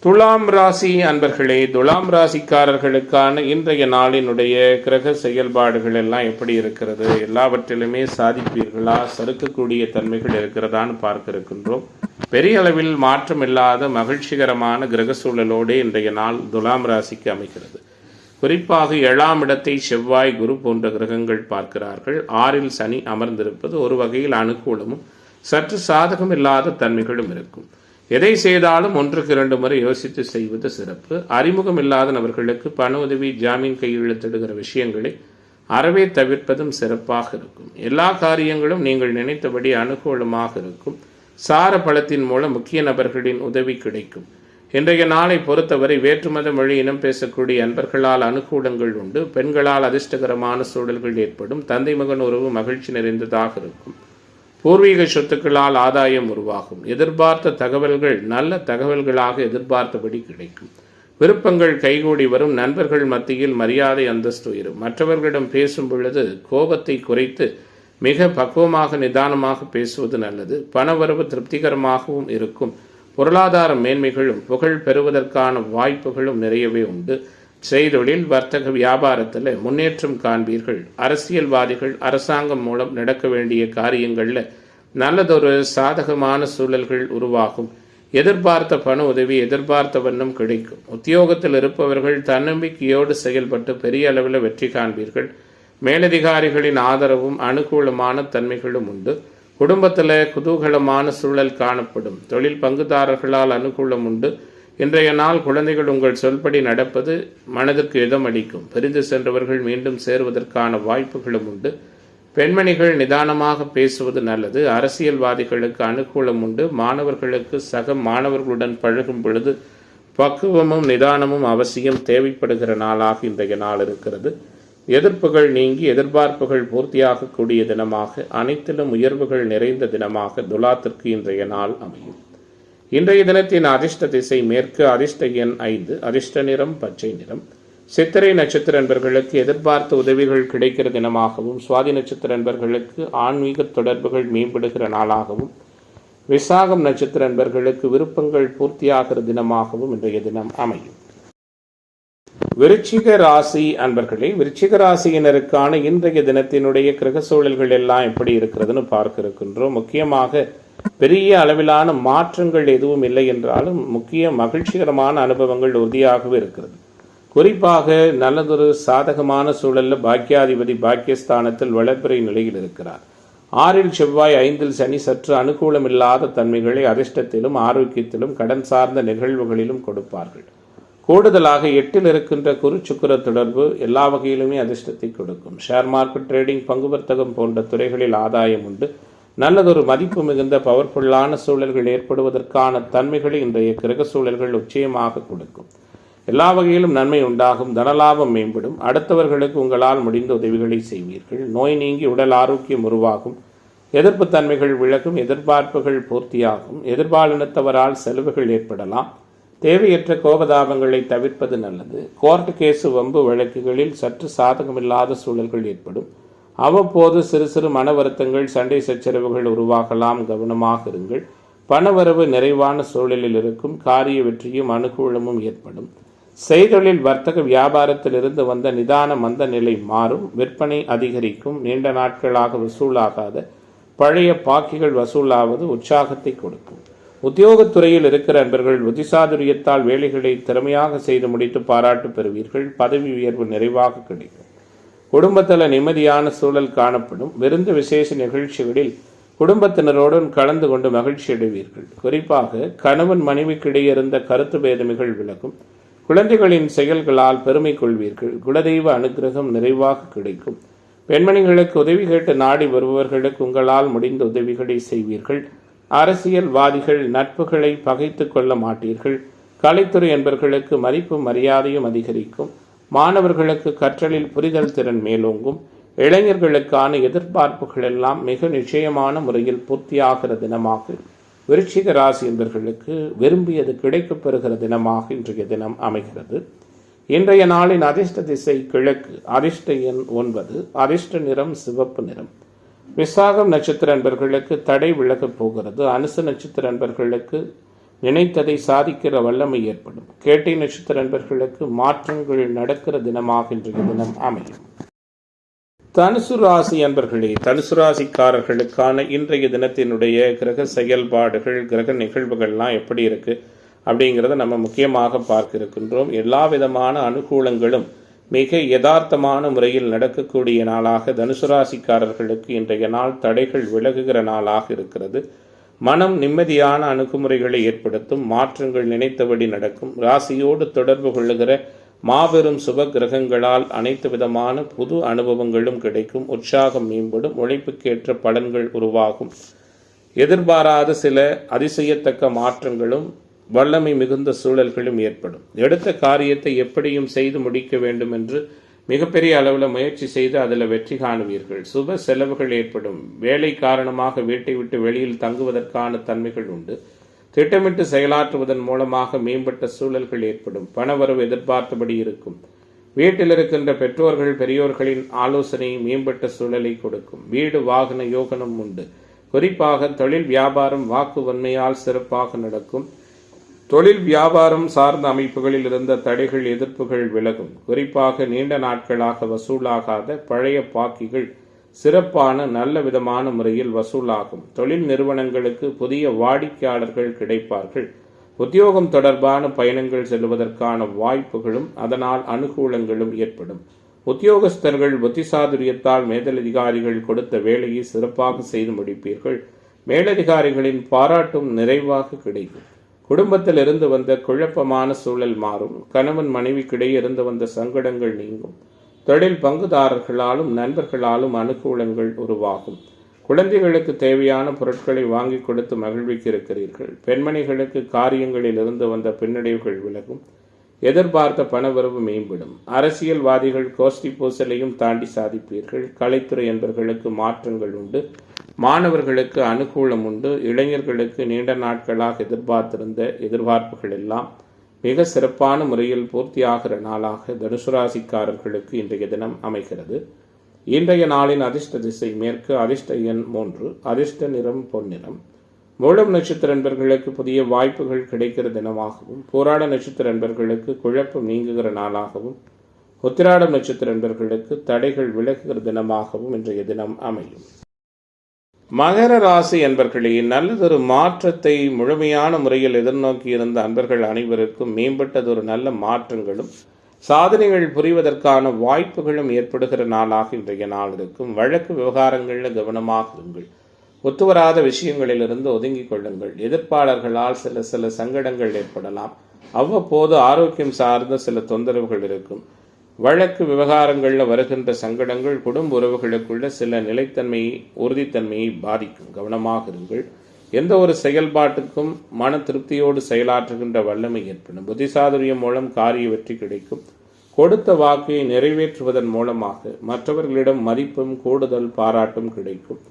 துலாம் ராசி அன்பர்களே, துலாம் ராசிக்காரர்களுக்கான இன்றைய நாளினுடைய கிரக செயல்பாடுகள் எல்லாம் எப்படி இருக்கிறது? எல்லாவற்றிலுமே சாதிப்பீர்களா? சறுக்கக்கூடிய தன்மைகள் இருக்கிறதான்னு பார்க்க இருக்கின்றோம். பெரிய அளவில் மாற்றம் இல்லாத மகிழ்ச்சிகரமான கிரக சூழலோடு இன்றைய நாள் துலாம் ராசிக்கு அமைகிறது. குறிப்பாக 7ஆம் இடத்தை செவ்வாய், குரு போன்ற கிரகங்கள் பார்க்கிறார்கள். 6ல் சனி அமர்ந்திருப்பது ஒரு வகையில் அனுகூலமும் சற்று சாதகம் இல்லாத தன்மைகளும் இருக்கும். எதை செய்தாலும் 1க்கு 2 முறை யோசித்து செய்வது சிறப்பு. அறிமுகம் இல்லாத நபர்களுக்கு பண உதவி, ஜாமீன் கையெழுத்திடுகிற விஷயங்களை அறவே தவிர்ப்பதும் சிறப்பாக இருக்கும். எல்லா காரியங்களும் நீங்கள் நினைத்தபடி அனுகூலமாக இருக்கும். சார பலத்தின் மூலம் முக்கிய நபர்களின் உதவி கிடைக்கும். இன்றைய நாளை பொறுத்தவரை வேற்றுமத மொழி இனம் பேசக்கூடிய அன்பர்களால் அனுகூலங்கள் உண்டு. பெண்களால் அதிர்ஷ்டகரமான சூழல்கள் ஏற்படும். தந்தை மகன் உறவு மகிழ்ச்சி நிறைந்ததாக இருக்கும். பூர்வீக சொத்துக்களால் ஆதாயம் உருவாகும். எதிர்பார்த்த தகவல்கள் நல்ல தகவல்களாக எதிர்பார்த்தபடி கிடைக்கும். விருப்பங்கள் கைகூடி வரும். நண்பர்கள் மத்தியில் மரியாதை அந்தஸ்து உயரும். மற்றவர்களிடம் பேசும் பொழுது கோபத்தை குறைத்து மிக பக்குவமாக நிதானமாக பேசுவது நல்லது. பணவரவு திருப்திகரமாகவும் இருக்கும். பொருளாதார மேன்மைகளும் புகழ் பெறுவதற்கான வாய்ப்புகளும் நிறையவே உண்டு. செய்தொழில், வர்த்தக, வியாபாரத்தில் முன்னேற்றம் காண்பீர்கள். அரசியல்வாதிகள் அரசாங்கம் மூலம் நடக்க வேண்டிய காரியங்களில் நல்லதொரு சாதகமான சூழல்கள் உருவாகும். எதிர்பார்த்த பண உதவி எதிர்பார்த்த வண்ணம் கிடைக்கும். உத்தியோகத்தில் இருப்பவர்கள் தன்னம்பிக்கையோடு செயல்பட்டு பெரிய அளவில் வெற்றி காண்பீர்கள். மேலதிகாரிகளின் ஆதரவும் அனுகூலமான தன்மைகளும் உண்டு. குடும்பத்தில் குதூகலமான சூழல் காணப்படும். தொழில் பங்குதாரர்களால் அனுகூலம் உண்டு. இன்றைய நாள் குழந்தைகள் உங்கள் சொல்படி நடப்பது மனதிற்கு இதமளிக்கும். பிரிந்து சென்றவர்கள் மீண்டும் சேருவதற்கான வாய்ப்புகளும் உண்டு. பெண்மணிகள் நிதானமாக பேசுவது நல்லது. அரசியல்வாதிகளுக்கு அனுகூலம் உண்டு. மாணவர்களுக்கு சக மாணவர்களுடன் பழகும் பொழுது பக்குவமும் நிதானமும் அவசியம் தேவைப்படுகிற நாளாக இன்றைய நாள் இருக்கிறது. எதிர்ப்புகள் நீங்கி எதிர்பார்ப்புகள் பூர்த்தியாகக்கூடிய தினமாக, அனைத்திலும் உயர்வுகள் நிறைந்த தினமாக துலாத்திற்கு இன்றைய நாள் அமையும். இன்றைய தினத்தின் அதிர்ஷ்ட திசை மேற்கு. அதிர்ஷ்ட எண் 5. அதிர்ஷ்ட நிறம் பச்சை நிறம். சித்திரை நட்சத்திர நண்பர்களுக்கு எதிர்பார்த்த உதவிகள் கிடைக்கிற தினமாகவும், சுவாதி நட்சத்திர நண்பர்களுக்கு ஆன்மீக தொடர்புகள் மேம்படுகிற நாளாகவும், விசாகம் நட்சத்திர நண்பர்களுக்கு விருப்பங்கள் பூர்த்தியாகிற தினமாகவும் இன்றைய தினம் அமையும். விருச்சிக ராசி அன்பர்களே, விருச்சிக ராசியினருக்கான இன்றைய தினத்தினுடைய கிரக சூழல்கள் எல்லாம் எப்படி இருக்கிறதுன்னு பார்க்க இருக்கின்றோம். முக்கியமாக பெரிய அளவிலான மாற்றங்கள் எதுவும் இல்லை என்றாலும் முக்கிய மகிழ்ச்சிகரமான அனுபவங்கள் உறுதியாகவே இருக்கிறது. குறிப்பாக நல்லதொரு சாதகமான சூழல்ல பாக்கியாதிபதி பாக்கியஸ்தானத்தில் வளர்பிறை நிலையில் இருக்கிறார். 6 செவ்வாய் 5 சனி சற்று அனுகூலமில்லாத தன்மைகளை அதிர்ஷ்டத்திலும் ஆரோக்கியத்திலும் கடன் சார்ந்த நிகழ்வுகளிலும் கொடுப்பார்கள். கூடுதலாக 8 இருக்கின்ற குரு சுக்கிர தொடர்பு எல்லா வகையிலுமே அதிர்ஷ்டத்தை கொடுக்கும். ஷேர் மார்க்கெட், ட்ரேடிங், பங்கு வர்த்தகம் போன்ற துறைகளில் ஆதாயம் உண்டு. நல்லதொரு மதிப்பு மிகுந்த பவர்ஃபுல்லான சூழல்கள் ஏற்படுவதற்கான தன்மைகளை இன்றைய கிரக சூழல்கள் நிச்சயமாக கொடுக்கும். எல்லா வகையிலும் நன்மை உண்டாகும். தனலாபம் மேம்படும். அடுத்தவர்களுக்கு உங்களால் முடிந்த உதவிகளை செய்வீர்கள். நோய் நீங்கி உடல் ஆரோக்கியம் உருவாகும். எதிர்ப்பு தன்மைகள் விலகும். எதிர்பார்ப்புகள் பூர்த்தியாகும். எதிர்பாலினத்தவரால் செலவுகள் ஏற்படலாம். தேவையற்ற கோபதாபங்களை தவிர்ப்பது நல்லது. கோர்ட் கேசு வம்பு வழக்குகளில் சற்று சாதகமில்லாத சூழல்கள் ஏற்படும். அவ்வப்போது சிறு சிறு மன வருத்தங்கள், சண்டை சச்சரவுகள் உருவாகலாம். கவனமாக இருங்கள். பணவரவு நிறைவான சூழலில் இருக்கும். காரிய வெற்றியும் அனுகூலமும் ஏற்படும். செய்தொழில் வர்த்தக வியாபாரத்தில் இருந்து வந்த நிதான மந்த நிலை மாறும். விற்பனை அதிகரிக்கும். நீண்ட நாட்களாக வசூலாகாத பழைய பாக்கிகள் வசூலாவது உற்சாகத்தை கொடுக்கும். உத்தியோகத்துறையில் இருக்கிற அன்பர்கள் புத்திசாதுரியத்தால் வேலைகளை திறமையாக செய்து முடித்து பாராட்டு பெறுவீர்கள். பதவி உயர்வு நிறைவாக கிடைக்கும். குடும்பத்தில் நிம்மதியான சூழல் காணப்படும். விருந்து விசேஷ நிகழ்ச்சிகளில் குடும்பத்தினரோடு கலந்து கொண்டு மகிழ்ச்சி அடைவீர்கள். குறிப்பாக கணவன் மனைவிக்கிடையே இருந்த கருத்து பேதமைகள் விலகும். குழந்தைகளின் செயல்களால் பெருமை கொள்வீர்கள். குலதெய்வ அனுகிரகம் நிறைவாக கிடைக்கும். பெண்மணிகளுக்கு உதவி கேட்டு நாடி வருபவர்களுக்கு உங்களால் முடிந்த உதவிகளை செய்வீர்கள். அரசியல்வாதிகள் நட்புகளை பகைத்து கொள்ள மாட்டீர்கள். கலைத்துறை என்பவர்களுக்கு மதிப்பு மரியாதையும் அதிகரிக்கும். மாணவர்களுக்கு கற்றலில் புரிதல் திறன் மேலோங்கும். இளைஞர்களுக்கான எதிர்பார்ப்புகள் எல்லாம் மிக நிச்சயமான முறையில் பூர்த்தியாகிற தினமாக விருச்சிக ராசி என்பவர்களுக்கு விரும்பியது கிடைக்கப் பெறுகிற தினமாக இன்றைய தினம் அமைகிறது. இன்றைய நாளின் அதிர்ஷ்ட திசை கிழக்கு. அதிர்ஷ்ட எண் 9. அதிர்ஷ்ட நிறம் சிவப்பு நிறம். விசாகம் நட்சத்திர அன்பர்களுக்கு தடை விலகப் போகிறது. அனுச நட்சத்திர அன்பர்களுக்கு நினைத்ததை சாதிக்கிற வல்லமை ஏற்படும். கேட்டை நட்சத்திர அன்பர்களுக்கு மாற்றங்கள் நடக்கிற தினமாக இன்றைய தினம் அமையும். தனுசு ராசி அன்பர்களே, தனுசு ராசிக்காரர்களுக்கான இன்றைய தினத்தினுடைய கிரக செயல்பாடுகள், கிரக நிகழ்வுகள்லாம் எப்படி இருக்கு அப்படிங்கிறத நம்ம முக்கியமாக பார்க்க இருக்கின்றோம். எல்லா விதமான அனுகூலங்களும் மிக யதார்த்தமான முறையில் நடக்கக்கூடிய நாளாக தனுசு ராசிக்காரர்களுக்கு இன்றைய நாள் தடைகள் விலகுகிற நாளாக இருக்கிறது. மனம் நிம்மதியான அணுகுமுறைகளை ஏற்படுத்தும். மாற்றங்கள் நினைத்தபடி நடக்கும். ராசியோடு தொடர்பு கொள்ளுகிற மாபெரும் சுப கிரகங்களால் அனைத்து விதமான புது அனுபவங்களும் கிடைக்கும். உற்சாகம் மேம்படும். உழைப்புக்கேற்ற பலன்கள் உருவாகும். எதிர்பாராத சில அதிசயத்தக்க மாற்றங்களும் வல்லமை மிகுந்த சூழல்களும் ஏற்படும். எடுத்த காரியத்தை எப்படியும் செய்து முடிக்க வேண்டும் என்று மிகப்பெரிய அளவில் முயற்சி செய்து அதில் வெற்றி காணுவீர்கள். சுப செலவுகள் ஏற்படும். வேலை காரணமாக வீட்டை விட்டு வெளியில் தங்குவதற்கான தன்மைகள் உண்டு. திட்டமிட்டு செயலாற்றுவதன் மூலமாக மேம்பட்ட சூழல்கள் ஏற்படும். பணவரவு எதிர்பார்த்தபடி இருக்கும். வீட்டில் இருக்கின்ற பெற்றோர்கள் பெரியோர்களின் ஆலோசனை மேம்பட்ட சூழலை கொடுக்கும். வீடு வாகன யோகனம் உண்டு. குறிப்பாக தொழில் வியாபாரம் வாக்கு வன்மையால் சிறப்பாக நடக்கும். தொழில் வியாபாரம் சார்ந்த அமைப்புகளில் இருந்த தடைகள் எதிர்ப்புகள் விலகும். குறிப்பாக நீண்ட நாட்களாக வசூலாகாத பழைய பாக்கிகள் சிறப்பான நல்ல விதமான முறையில் வசூலாகும். தொழில் நிறுவனங்களுக்கு புதிய வாடிக்கையாளர்கள் கிடைப்பார்கள். உத்தியோகம் தொடர்பான பயணங்கள் செல்வதற்கான வாய்ப்புகளும் அதனால் அனுகூலங்களும் ஏற்படும். உத்தியோகஸ்தர்கள் புத்திசாதுரியத்தால் மேலதிகாரிகள் கொடுத்த வேலையை சிறப்பாக செய்து முடிப்பீர்கள். மேலதிகாரிகளின் பாராட்டும் நிறைவாக கிடைக்கும். குடும்பத்தில் இருந்து வந்த குழப்பமான சூழல் மாறும். கணவன் மனைவிக்கிடையே இருந்து வந்த சங்கடங்கள் நீங்கும். தொழில் பங்குதாரர்களாலும் நண்பர்களாலும் அனுகூலங்கள் உருவாகும். குழந்தைகளுக்கு தேவையான பொருட்களை வாங்கி கொடுத்து மகிழ்விக்க இருக்கிறீர்கள். பெண்மணிகளுக்கு காரியங்களில் இருந்து வந்த பின்னடைவுகள் விலகும். எதிர்பார்த்த பணவரவு மேம்படும். அரசியல்வாதிகள் கோஷ்டி பூசலையும் தாண்டி சாதிப்பீர்கள். கலைத்துறை என்பவர்களுக்கு மாற்றங்கள் உண்டு. மாணவர்களுக்கு அனுகூலம் உண்டு. இளைஞர்களுக்கு நீண்ட நாட்களாக எதிர்பார்த்திருந்த எதிர்பார்ப்புகள் எல்லாம் மிக சிறப்பான முறையில் பூர்த்தியாகிற நாளாக தனுசு ராசிக்காரர்களுக்கு இன்றைய தினம் அமைகிறது. இன்றைய நாளின் அதிர்ஷ்ட திசை மேற்கு. அதிர்ஷ்ட எண் 3. அதிர்ஷ்ட நிறம் பொன்னிறம். மூலம் நட்சத்திர அன்பர்களுக்கு புதிய வாய்ப்புகள் கிடைக்கிற தினமாகவும், போராட நட்சத்திர அன்பர்களுக்கு குழப்பம் நீங்குகிற நாளாகவும், உத்திராடம் நட்சத்திர அன்பர்களுக்கு தடைகள் விலகுகிற தினமாகவும் இன்றைய தினம் அமையும். மகர ராசி அன்பர்களே, நல்லதொரு மாற்றத்தை முழுமையான முறையில் எதிர்நோக்கி இருந்த அன்பர்கள் அனைவருக்கும் மேம்பட்டதொரு நல்ல மாற்றங்களும் சாதனைகள் புரிவதற்கான வாய்ப்புகளும் ஏற்படுகிற நாளாக இன்றைய நாள் இருக்கும். வழக்கு விவகாரங்களில் கவனமாக இருங்கள். ஒத்துவராத விஷயங்களிலிருந்து ஒதுங்கிக் கொள்ளுங்கள். எதிர்ப்பாளர்களால் சில சங்கடங்கள் ஏற்படலாம். அவ்வப்போது ஆரோக்கியம் சார்ந்த சில தொந்தரவுகள் இருக்கும். வழக்கு விவகாரங்களில் வருகின்ற சங்கடங்கள் குடும்ப உறவுகளுக்குள்ள சில நிலைத்தன்மையை, உறுதித்தன்மையை பாதிக்கும். கவனமாக இருங்கள். எந்த ஒரு செயல்பாட்டுக்கும் மன திருப்தியோடு செயலாற்றுகின்ற வல்லமை ஏற்படும். புத்திசாதுரியம் மூலம் காரிய வெற்றி கிடைக்கும். கொடுத்த வாக்கை நிறைவேற்றுவதன் மூலமாக மற்றவர்களிடம் மதிப்பும் கூடுதல் பாராட்டும் கிடைக்கும்.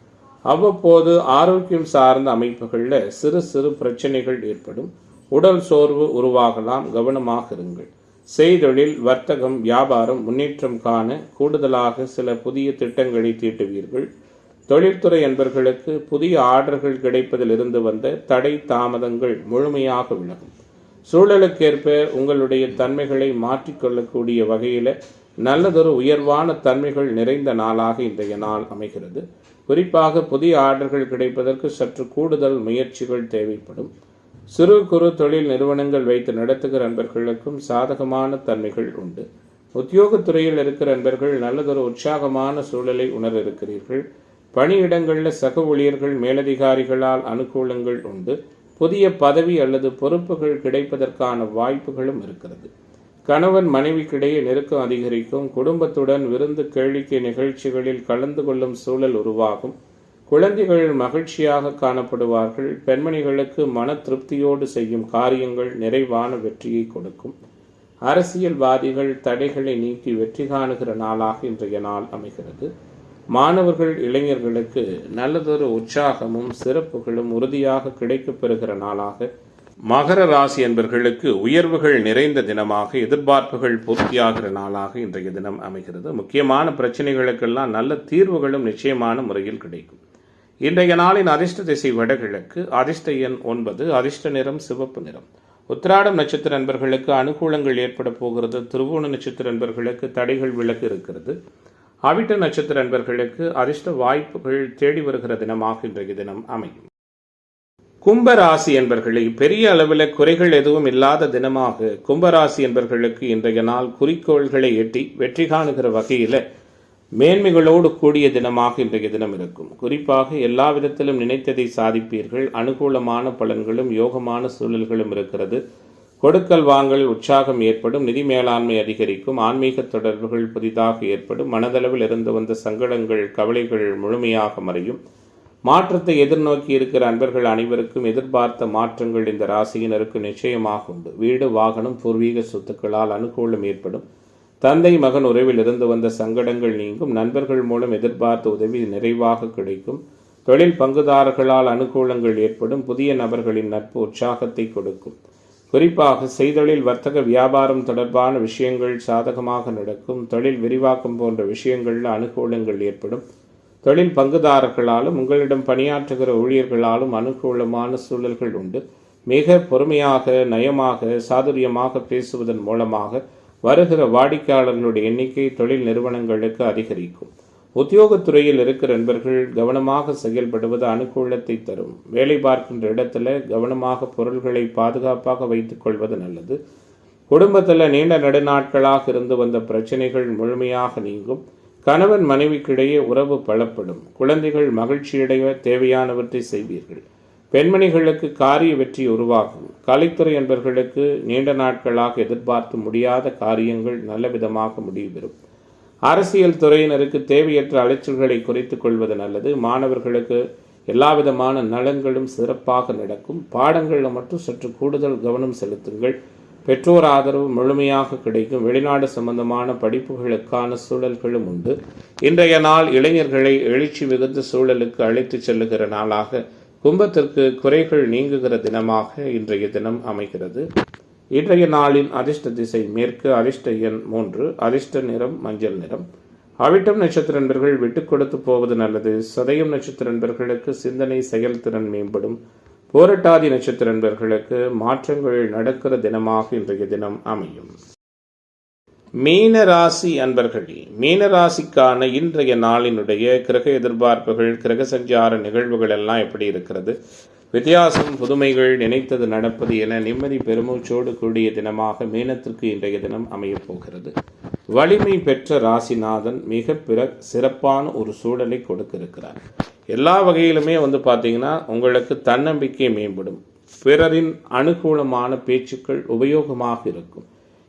அவ்வப்போது ஆரோக்கியம் சார்ந்த அமைப்புகளில் சிறு பிரச்சனைகள் ஏற்படும். உடல் சோர்வு உருவாகலாம். கவனமாக இருங்கள். செய்தொழில், வர்த்தகம், வியாபாரம் முன்னேற்றம் காண கூடுதலாக சில புதிய திட்டங்களை தீட்டுவீர்கள். தொழில்துறை அன்பர்களுக்கு புதிய ஆர்டர்கள் கிடைப்பதில் இருந்து வந்த தடை தாமதங்கள் முழுமையாக விலகும். சூழலுக்கேற்ப உங்களுடைய தன்மைகளை மாற்றிக்கொள்ளக்கூடிய வகையில் நல்லதொரு உயர்வான தன்மைகள் நிறைந்த நாளாக இன்றைய நாள் அமைகிறது. குறிப்பாக புதிய ஆர்டர்கள் கிடைப்பதற்கு சற்று கூடுதல் முயற்சிகள் தேவைப்படும். சிறு குறு தொழில் நிறுவனங்கள் வைத்து நடத்துகிற அன்பர்களுக்கும் சாதகமான தன்மைகள் உண்டு. உத்தியோகத்துறையில் இருக்கிற அன்பர்கள் நல்லதொரு உற்சாகமான சூழலை உணர இருக்கிறீர்கள். பணியிடங்களில் சக ஊழியர்கள், மேலதிகாரிகளால் அனுகூலங்கள் உண்டு. புதிய பதவி அல்லது பொறுப்புகள் கிடைப்பதற்கான வாய்ப்புகளும் இருக்கிறது. கணவன் மனைவிக்கிடையே நெருக்கம் அதிகரிக்கும். குடும்பத்துடன் விருந்து, கேளிக்கை நிகழ்ச்சிகளில் கலந்து கொள்ளும் சூழல் உருவாகும். குழந்தைகள் மகிழ்ச்சியாக காணப்படுவார்கள். பெண்மணிகளுக்கு மன திருப்தியோடு செய்யும் காரியங்கள் நிறைவான வெற்றியை கொடுக்கும். அரசியல்வாதிகள் தடைகளை நீக்கி வெற்றி காணுகிற நாளாக இன்றைய நாள் அமைகிறது. மாணவர்கள், இளைஞர்களுக்கு நல்லதொரு உற்சாகமும் சிறப்புகளும் உறுதியாக கிடைக்கப் பெறுகிற நாளாக, மகர ராசி என்பர்களுக்கு உயர்வுகள் நிறைந்த தினமாக, எதிர்பார்ப்புகள் பூர்த்தியாகிற நாளாக இன்றைய தினம் அமைகிறது. முக்கியமான பிரச்சனைகளுக்கெல்லாம் நல்ல தீர்வுகளும் நிச்சயமான முறையில் கிடைக்கும். இன்றைய நாளின் அதிர்ஷ்ட திசை வடகிழக்கு. அதிர்ஷ்ட எண் 9. அதிர்ஷ்ட நிறம் சிவப்பு நிறம். உத்திராடம் நட்சத்திர அன்பர்களுக்கு அனுகூலங்கள் ஏற்பட போகிறது. திருவோண நட்சத்திர அன்பர்களுக்கு தடைகள் விலக இருக்கிறது. அவிட்ட நட்சத்திர அன்பர்களுக்கு அதிர்ஷ்ட வாய்ப்புகள் தேடி வருகிற தினமாக இன்றைய தினம் அமையும். கும்பராசி என்பர்களை, பெரிய அளவில் குறைகள் எதுவும் இல்லாத தினமாக கும்பராசி என்பர்களுக்கு இன்றைய நாள் குறிக்கோள்களை எட்டி வெற்றி காணுகிற வகையில் மேன்மைகளோடு கூடிய தினமாக இன்றைய தினம் இருக்கும். குறிப்பாக எல்லா விதத்திலும் நினைத்ததை சாதிப்பீர்கள். அனுகூலமான பலன்களும் யோகமான சூழல்களும் இருக்கிறது. கொடுக்கல் வாங்கல் உற்சாகம் ஏற்படும். நிதி மேலாண்மை அதிகரிக்கும். ஆன்மீக தொடர்புகள் புதிதாக ஏற்படும். மனதளவில் இருந்து வந்த சங்கடங்கள், கவலைகள் முழுமையாக மறையும். மாற்றத்தை எதிர்நோக்கி இருக்கிற அன்பர்கள் அனைவருக்கும் எதிர்பார்த்த மாற்றங்கள் இந்த ராசியினருக்கு நிச்சயமாக உண்டு. வீடு, வாகனம், பூர்வீக சொத்துக்களால் அனுகூலம் ஏற்படும். தந்தை மகன் உறவில் இருந்து வந்த சங்கடங்கள் நீங்கும். நண்பர்கள் மூலம் எதிர்பார்த்த உதவி நிறைவாக கிடைக்கும். தொழில் பங்குதாரர்களால் அனுகூலங்கள் ஏற்படும். புதிய நபர்களின் நட்பு உற்சாகத்தை கொடுக்கும். குறிப்பாக செய்தொழில், வர்த்தக, வியாபாரம் தொடர்பான விஷயங்கள் சாதகமாக நடக்கும். தொழில் விரிவாக்கம் போன்ற விஷயங்களில் அனுகூலங்கள் ஏற்படும். தொழில் பங்குதாரர்களாலும் உங்களிடம் பணியாற்றுகிற ஊழியர்களாலும் அனுகூலமான சூழல்கள் உண்டு. மிக பொறுமையாக, நயமாக, சாதுரியமாக பேசுவதன் மூலமாக வருகிற வாடிக்கையாளர்களுடைய எண்ணிக்கை தொழில் நிறுவனங்களுக்கு அதிகரிக்கும். உத்தியோகத்துறையில் இருக்கிற நண்பர்கள் கவனமாக செயல்படுவது அனுகூலத்தை தரும். வேலை பார்க்கின்ற இடத்துல கவனமாக பொருள்களை பாதுகாப்பாக வைத்துக் கொள்வது நல்லது. குடும்பத்தில் நீண்ட நெடுநாட்களாக இருந்து வந்த பிரச்சனைகள் முழுமையாக நீங்கும். கணவன் மனைவிக்கிடையே உறவு பலப்படும். குழந்தைகள் மகிழ்ச்சியடைய தேவையானவற்றை செய்வீர்கள். பெண்மணிகளுக்கு காரிய வெற்றி உருவாகும். கலைத்துறை என்பவர்களுக்கு நீண்ட நாட்களாக எதிர்பார்த்து முடியாத காரியங்கள் நல்ல விதமாக முடிவுபெறும். அரசியல் துறையினருக்கு தேவையற்ற அலைச்சல்களை குறைத்துக் கொள்வது நல்லது. மாணவர்களுக்கு எல்லாவிதமான நலன்களும் சிறப்பாக நடக்கும். பாடங்களில் மட்டும் சற்று கூடுதல் கவனம் செலுத்துங்கள். பெற்றோர் ஆதரவு முழுமையாக கிடைக்கும். வெளிநாடு சம்பந்தமான படிப்புகளுக்கான சூழல்களும் உண்டு. இன்றைய நாள் இளைஞர்களை எழுச்சி மிகுந்த சூழலுக்கு அழைத்து செல்லுகிற நாளாக, கும்பத்திற்கு குறைகள் நீங்குகிற தினமாக இன்றைய தினம் அமைகிறது. இன்றைய நாளின் அதிர்ஷ்ட திசை மேற்கு. அதிர்ஷ்ட எண் 3. அதிர்ஷ்ட நிறம் மஞ்சள் நிறம். அவிட்டம் நட்சத்திர நண்பர்கள் விட்டுக் கொடுத்து போவது நல்லது. சதயம் நட்சத்திர நண்பர்களுக்கு சிந்தனை செயல்திறன் மேம்படும். பூரட்டாதி நட்சத்திர அன்பர்களுக்கு மாற்றங்கள் நடக்கிற தினமாக இன்றைய தினம் அமையும். மீனராசி அன்பர்களே, மீனராசிக்கான இன்றைய நாளினுடைய கிரக எதிர்பார்ப்புகள், கிரக சஞ்சார நிகழ்வுகள் எல்லாம் எப்படி இருக்கிறது? வித்தியாசம், புதுமைகள், நினைத்தது நடப்பது என நிம்மதி பெருமூச்சோடு கூடிய தினமாக மீனத்திற்கு இன்றைய தினம் அமையப் போகிறது. வலிமை பெற்ற ராசிநாதன் மிக சிறப்பான ஒரு சூழலை கொடுக்க இருக்கிறார். எல்லா வகையிலுமே பார்த்தீங்கன்னா உங்களுக்கு தன்னம்பிக்கை மேம்படும். பிறரின் அனுகூலமான பேச்சுக்கள் உபயோகமாக இருக்கும்.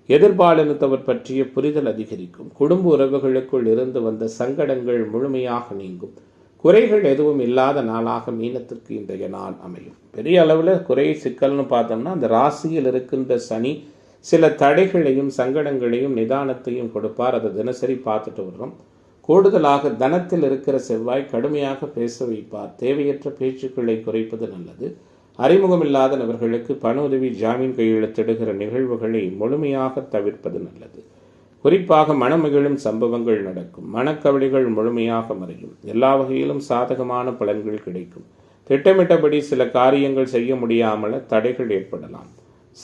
எதிர்பாலினத்தவர் பற்றிய புரிதல் அதிகரிக்கும். குடும்ப உறவுகளுக்குள் இருந்து வந்த சங்கடங்கள் முழுமையாக நீங்கும். குறைகள் எதுவும் இல்லாத நாளாக மீனத்திற்கு இன்றைய நாள் அமையும். பெரிய அளவில் குறை சிக்கல்னு பார்த்தோம்னா அந்த ராசியில் இருக்கின்ற சனி சில தடைகளையும் சங்கடங்களையும் நிதானத்தையும் கொடுப்பார். அதை தினசரி பார்த்துட்டு வர்றோம். கூடுதலாக தனத்தில் இருக்கிற செவ்வாய் கடுமையாக பேச வைப்பார். தேவையற்ற பேச்சுக்களை குறைப்பது நல்லது. அறிமுகமில்லாத நபர்களுக்கு பண உதவி, ஜாமீன் கையெழுத்திடுகிற நிகழ்வுகளை முழுமையாக தவிர்ப்பது நல்லது. குறிப்பாக மனமகிழும் சம்பவங்கள் நடக்கும். மனக்கவலைகள் முழுமையாக மறையும். எல்லா வகையிலும் சாதகமான பலன்கள் கிடைக்கும். திட்டமிட்டபடி சில காரியங்கள் செய்ய முடியாமல் தடைகள் ஏற்படலாம்.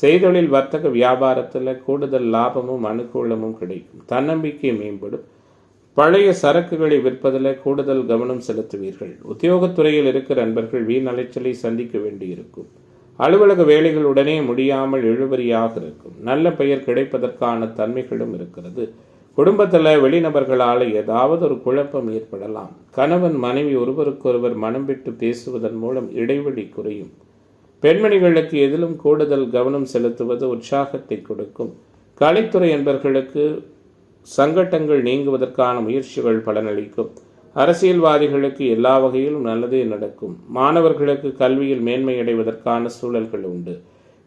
செய்தொழில், வர்த்தக, வியாபாரத்தில் கூடுதல் லாபமும் அனுகூலமும் கிடைக்கும். தன்னம்பிக்கை மேம்படும். பழைய சரக்குகளை விற்பதில் கூடுதல் கவனம் செலுத்துவீர்கள். உத்தியோகத்துறையில் இருக்கிற நண்பர்கள் வீண் அலைச்சலை சந்திக்க வேண்டியிருக்கும். அலுவலக வேலைகள் உடனே முடியாமல் இழுபறியாக இருக்கும். நல்ல பெயர் கிடைப்பதற்கான தன்மைகளும் இருக்கிறது. குடும்பத்தில் வெளிநபர்களால் ஏதாவது ஒரு குழப்பம் ஏற்படலாம். கணவன் மனைவி ஒருவருக்கொருவர் மனம் விட்டு பேசுவதன் மூலம் இடைவெளி குறையும். பெண்மணிகளுக்கு எதிலும் கூடுதல் கவனம் செலுத்துவது உற்சாகத்தை கொடுக்கும். கலைத்துறை என்பர்களுக்கு சங்கடங்கள் நீங்குவதற்கான முயற்சிகள் பலனளிக்கும். அரசியல்வாதிகளுக்கு எல்லா வகையிலும் நல்லதே நடக்கும். மாணவர்களுக்கு கல்வியில் மேன்மையடைவதற்கான சூழல்கள் உண்டு.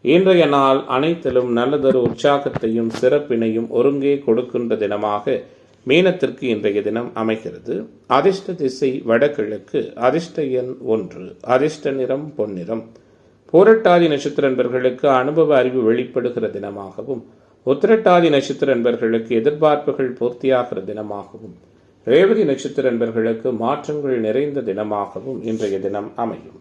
இன்றைய நாள் அனைத்திலும் நல்லதொரு உற்சாகத்தையும் சிறப்பினையும் ஒருங்கே கொடுக்கின்ற தினமாக மீனத்திற்கு இன்றைய தினம் அமைகிறது. அதிர்ஷ்ட திசை வடகிழக்கு. அதிர்ஷ்ட எண் 1. அதிர்ஷ்ட நிறம் பொன்னிறம். பூரட்டாதி நட்சத்திர நண்பர்களுக்கு அனுபவ அறிவு வெளிப்படுகிற தினமாகவும், உத்திரட்டாதி நட்சத்திர நண்பர்களுக்கு எதிர்பார்ப்புகள் பூர்த்தியாகிற தினமாகவும், ரேவதி நட்சத்திர நண்பர்களுக்கு மாற்றங்கள் நிறைந்த தினமாகவும் இன்றைய தினம் அமையும்.